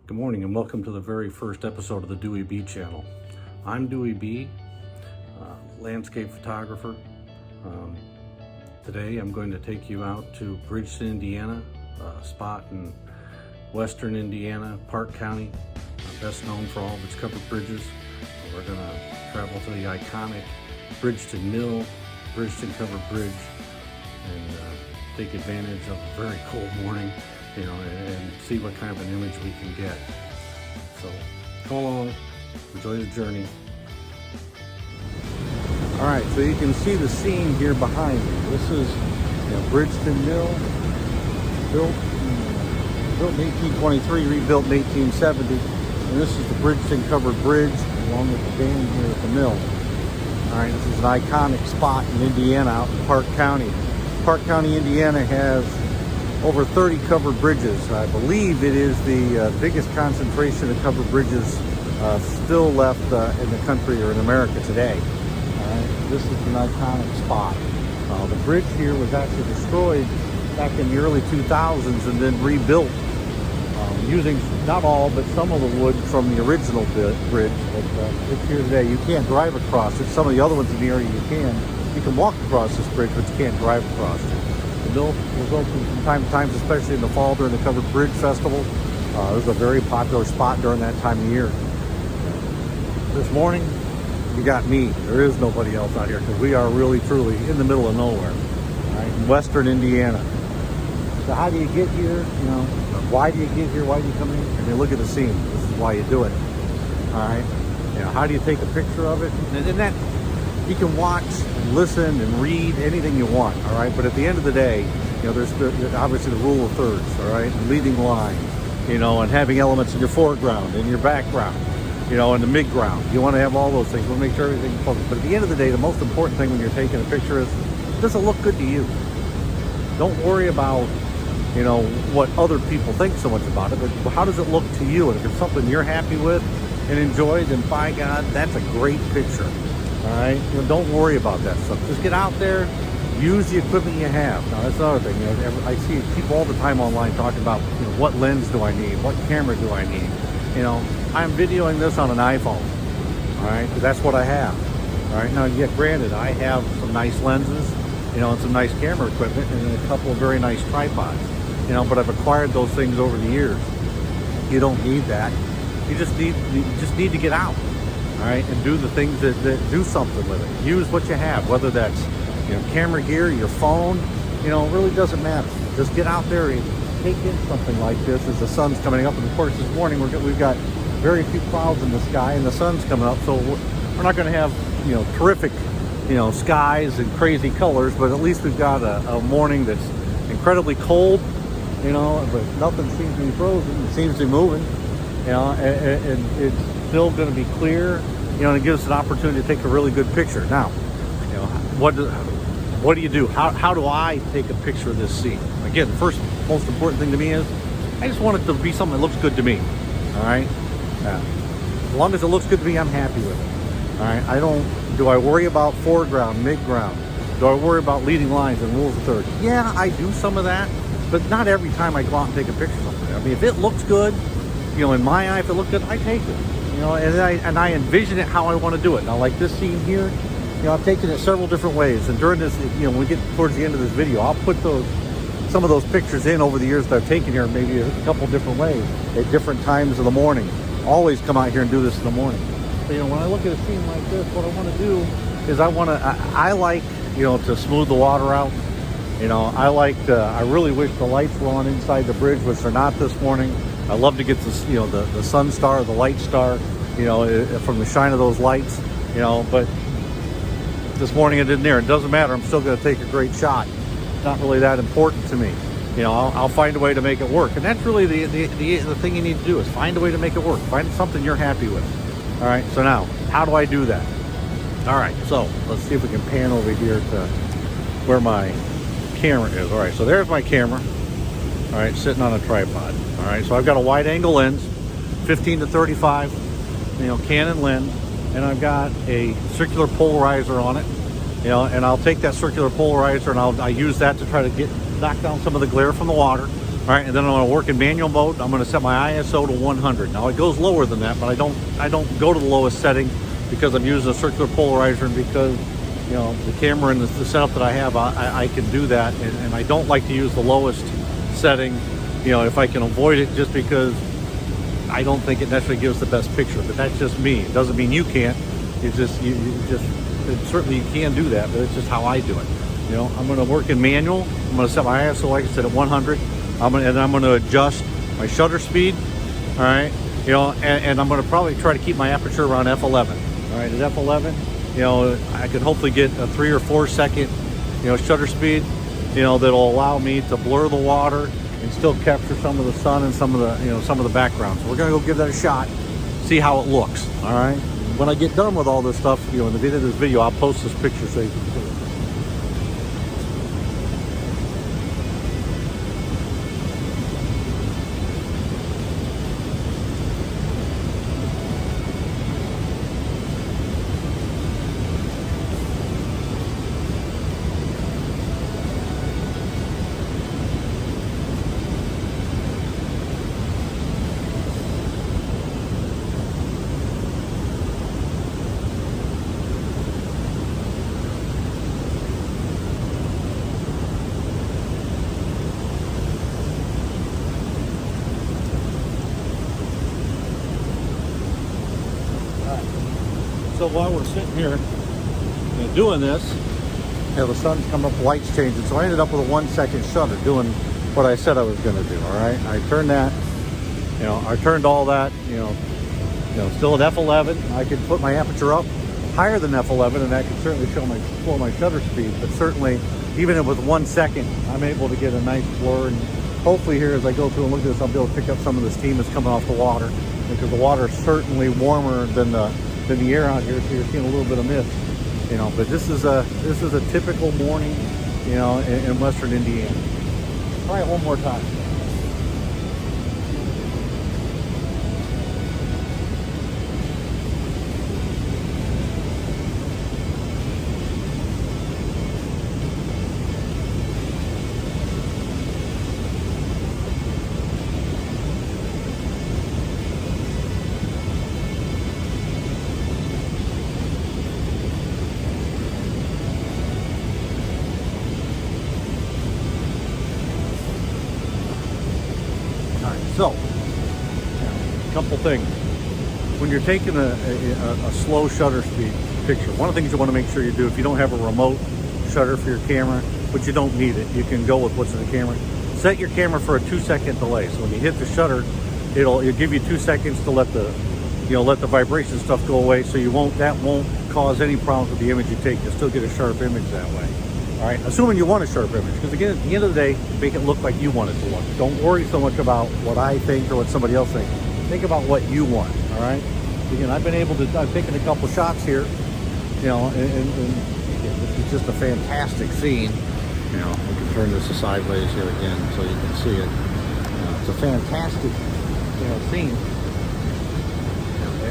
Good morning and welcome to the very first episode of the Dewey B channel. I'm Dewey B, landscape photographer. Today I'm going to take you out to Bridgeton, Indiana, a spot in western Indiana, Park County, best known for all of its covered bridges. We're going to travel to the iconic Bridgeton Mill, Bridgeton covered bridge, and take advantage of a very cold morning, and see what kind of an image we can get. So come along, enjoy the journey. All right, so you can see the scene here behind me. This is Bridgeton Mill, built in 1823, rebuilt in 1870. And this is the Bridgeton covered bridge along with the dam here at the mill. All right, this is an iconic spot in Indiana out in Park County. Park County, Indiana has over 30 covered bridges. I believe it is the biggest concentration of covered bridges still left in the country or in America today. All right, this is an iconic spot. The bridge here was actually destroyed back in the early 2000s and then rebuilt using not all but some of the wood from the original bridge. But it's here today. You can't drive across it. Some of the other ones in the area you can. You can walk across this bridge, but you can't drive across it. The mill was open from time to time, especially in the fall during the Covered Bridge Festival. It was a very popular spot during that time of year. This morning, you got me. There is nobody else out here because we are really, truly in the middle of nowhere, right? In western Indiana. So how do you get here? Why do you get here? Why do you come in? And you look at the scene. This is why you do it. All right. How do you take a picture of it? And that you can watch and listen and read anything you want. All right. But at the end of the day, there's obviously the rule of thirds. All right. And leading lines. And having elements in your foreground, in your background, in the midground. You want to have all those things. You want to make sure everything's focused. But at the end of the day, the most important thing when you're taking a picture is, does it look good to you? Don't worry about what other people think so much about it, but how does it look to you? And if it's something you're happy with and enjoy, then by God, that's a great picture. All right, don't worry about that stuff. Just get out there, use the equipment you have. Now that's another thing. I see people all the time online talking about what lens do I need, what camera do I need. I'm videoing this on an iPhone. All right, because that's what I have. All right, now yet granted, I have some nice lenses, and some nice camera equipment, and a couple of very nice tripods. But I've acquired those things over the years. You don't need that. You just need to get out, all right, and do the things that do something with it. Use what you have, whether that's camera gear, your phone. It really doesn't matter. Just get out there and take in something like this as the sun's coming up. And of course, this morning we've got very few clouds in the sky, and the sun's coming up, so we're not going to have terrific skies and crazy colors, but at least we've got a morning that's incredibly cold. But nothing seems to be frozen. It seems to be moving, and it's still going to be clear, and it gives us an opportunity to take a really good picture. Now, what do you do? How do I take a picture of this scene? Again, the first most important thing to me is I just want it to be something that looks good to me. All right. As long as it looks good to me, I'm happy with it. All right. Do I worry about foreground, midground? Do I worry about leading lines and rules of thirds? Yeah, I do some of that. But not every time I go out and take a picture of something. I mean, if it looks good, in my eye, if it looks good, I take it. And I envision it how I want to do it. Now, like this scene here, I've taken it several different ways. And during this, when we get towards the end of this video, I'll put some of those pictures in over the years that I've taken here, maybe a couple different ways at different times of the morning. Always come out here and do this in the morning. So, when I look at a scene like this, what I want to do is I like, to smooth the water out. I really wish the lights were on inside the bridge, which they're not this morning. I love to get the sun star, the light star, from the shine of those lights, but this morning it didn't there. It doesn't matter. I'm still going to take a great shot. It's not really that important to me. I'll find a way to make it work. And that's really the thing you need to do is find a way to make it work. Find something you're happy with. All right. So now, how do I do that? All right. So let's see if we can pan over here to where my camera is. All right, so there's my camera. All right, sitting on a tripod. All right, so I've got a wide angle lens, 15 to 35, Canon lens, and I've got a circular polarizer on it. And I'll take that circular polarizer and I use that to try to knock down some of the glare from the water. All right, and then I'm going to work in manual mode. I'm going to set my ISO to 100. Now it goes lower than that, but I don't go to the lowest setting because I'm using a circular polarizer, and because you know the camera and the setup that I have, I can do that, and I don't like to use the lowest setting, you know, if I can avoid it, just because I don't think it necessarily gives the best picture. But that's just me. It doesn't mean you can't. It's just certainly you can do that, but it's just how I do it. You know, I'm going to work in manual. I'm going to set my ISO, like I said, at 100. I'm going to adjust my shutter speed. All right, you know, and I'm going to probably try to keep my aperture around f11. All right, at f11, you know, I could hopefully get a 3 or 4 second, you know, shutter speed, you know, that'll allow me to blur the water and still capture some of the sun and some of the, you know, some of the background. So we're going to go give that a shot, see how it looks. All right. When I get done with all this stuff, you know, in the end of this video, I'll post this picture so you can see it. So while we're sitting here and doing this, you know, the sun's coming up, the light's changing. So I ended up with a 1 second shutter doing what I said I was going to do. All right, I turned that, you know, I turned all that, you know, still at f11. I could put my aperture up higher than f11, and that could certainly slow my shutter speed. But certainly, even with 1 second, I'm able to get a nice blur. And hopefully, here as I go through and look at this, I'll be able to pick up some of the steam that's coming off the water, because the water is certainly warmer than the air out here, so you're seeing a little bit of mist, you know. But this is a typical morning, you know, in western Indiana. Try it one more time. So, a couple things. When you're taking a slow shutter speed picture, one of the things you want to make sure you do, if you don't have a remote shutter for your camera, but you don't need it, you can go with what's in the camera. Set your camera for a 2 second delay. So when you hit the shutter, it'll give you 2 seconds to let the vibration stuff go away. So that won't cause any problems with the image you take. You'll still get a sharp image that way. All right, assuming you want a sharp image, because again, at the end of the day, make it look like you want it to look. Don't worry so much about what I think or what somebody else thinks. Think about what you want. All right. Again, I've taken a couple shots here, you know, and this is just a fantastic scene. You know, we can turn this sideways here again so you can see it. It's a fantastic, you know, scene.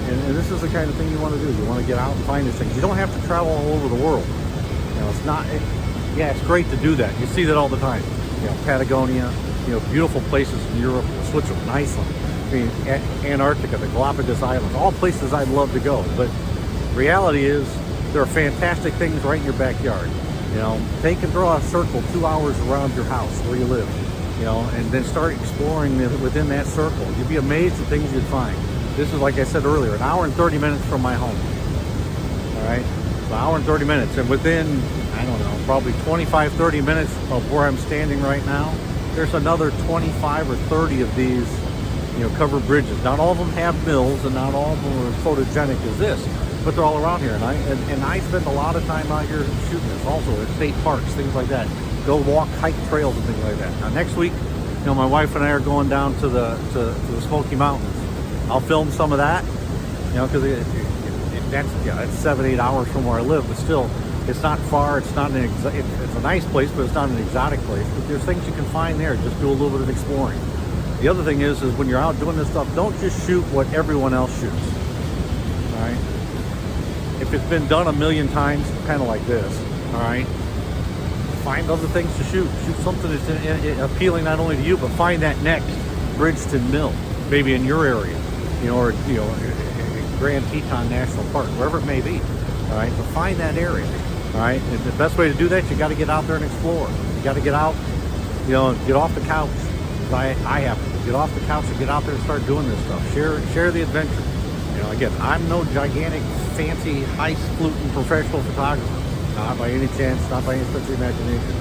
And this is the kind of thing you want to do. You want to get out and find these things. You don't have to travel all over the world. You know, it's not. Yeah, it's great to do that. You see that all the time. You know, Patagonia, you know, beautiful places in Europe, Switzerland, Iceland, I mean, Antarctica, the Galapagos Islands, all places I'd love to go. But reality is, there are fantastic things right in your backyard. You know, take and draw a circle 2 hours around your house where you live, you know, and then start exploring within that circle. You'd be amazed at things you'd find. This is, like I said earlier, an hour and 30 minutes from my home. All right, an hour and 30 minutes, and within, I don't know, probably 25, 30 minutes of where I'm standing right now, there's another 25 or 30 of these, you know, covered bridges. Not all of them have mills, and not all of them are as photogenic as this, but they're all around here. And I spend a lot of time out here shooting this, also at state parks, things like that. Go walk, hike trails and things like that. Now next week, you know, my wife and I are going down to the Smoky Mountains. I'll film some of that, you know, because that's 7-8 hours from where I live, but still, it's not far. It's not it's a nice place, but it's not an exotic place. But there's things you can find there. Just do a little bit of exploring. The other thing is when you're out doing this stuff, don't just shoot what everyone else shoots. All right. If it's been done a million times, kind of like this, all right, find other things to shoot. Shoot something that's appealing not only to you, but find that next Bridgeton Mill, maybe in your area, or Grand Teton National Park, wherever it may be. All right, but find that area. All right, and the best way to do that, you got to get out there and explore. You got to get out, get off the couch. I have to get off the couch and get out there and start doing this stuff. Share the adventure. Again, I'm no gigantic, fancy, highfalutin professional photographer. Not by any chance, not by any stretch of the imagination.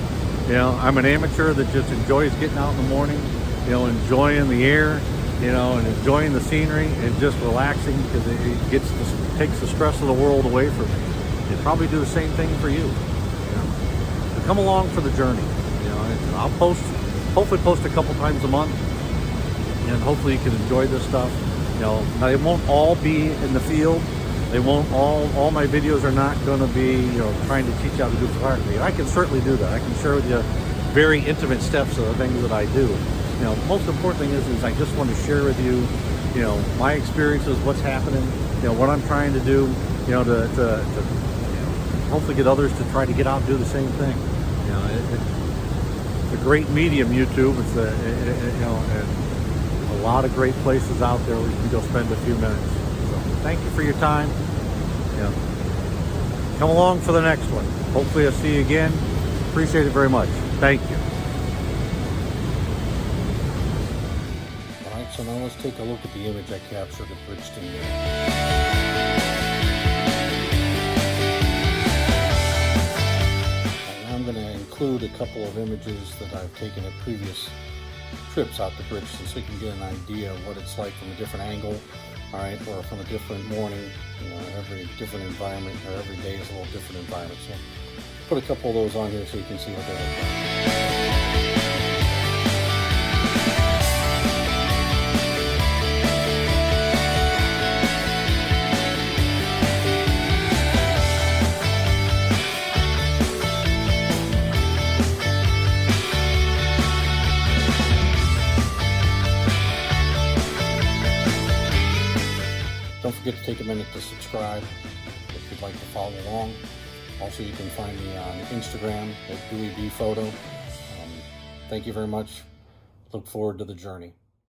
I'm an amateur that just enjoys getting out in the morning, enjoying the air, and enjoying the scenery and just relaxing, because it takes the stress of the world away from me. It'd probably do the same thing for you. So come along for the journey. I'll hopefully post a couple times a month, and hopefully you can enjoy this stuff. Now they won't all be in the field. They won't all my videos are not going to be trying to teach you how to do photography. And I can certainly do that. I can share with you very intimate steps of the things that I do. Most important thing is I just want to share with you, my experiences, what's happening, what I'm trying to do, to hopefully get others to try to get out and do the same thing. It's a great medium, YouTube. It's and a lot of great places out there where you can go spend a few minutes. So thank you for your time. Come along for the next one. Hopefully I'll see you again. Appreciate it very much. Thank you. All right, so now let's take a look at the image I captured at Bridgeton Mill. I'm going to include a couple of images that I've taken at previous trips out to Bridgeton, so you can get an idea of what it's like from a different angle, all right, or from a different morning. Every different environment, or every day is a little different environment. So put a couple of those on here so you can see what they look like. Don't forget to take a minute to subscribe if you'd like to follow along. Also, you can find me on Instagram at DeweyBPhoto. Thank you very much. Look forward to the journey.